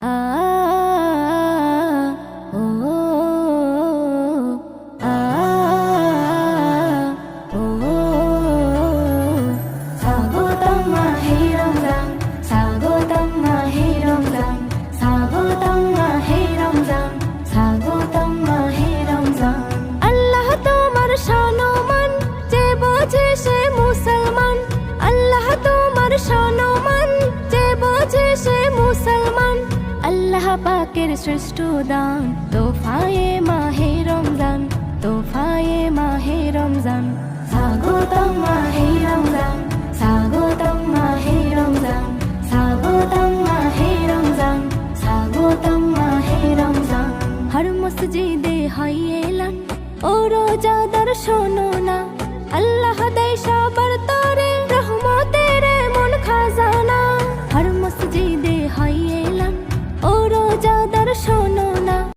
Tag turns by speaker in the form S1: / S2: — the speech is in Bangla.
S1: আ ও আ ও স্বাগতম মাহে রমজান, স্বাগতম মাহে রমজান, স্বাগতম মাহে রমজান, স্বাগতম মাহে রমজান। আল্লাহ তোমার সম্মান, যে বোঝে সে মুসলমান। আল্লাহ তোমার সম্মান, যে বোঝে সে মুসলমান। আল্লাহ পাকের শ্রেষ্ঠ দান, তোফায়ে মাহে রমজান, তোফায়ে মাহে রমজান। স্বাগতম মাহে রমজান, স্বাগতম মাহে রমজান, স্বাগতম মাহে রমজান, স্বাগতম মাহে রমজান। হর মসজিদে হয় এলান, ও রোজাদার শোনো না, আল্লাহ দেয় সবার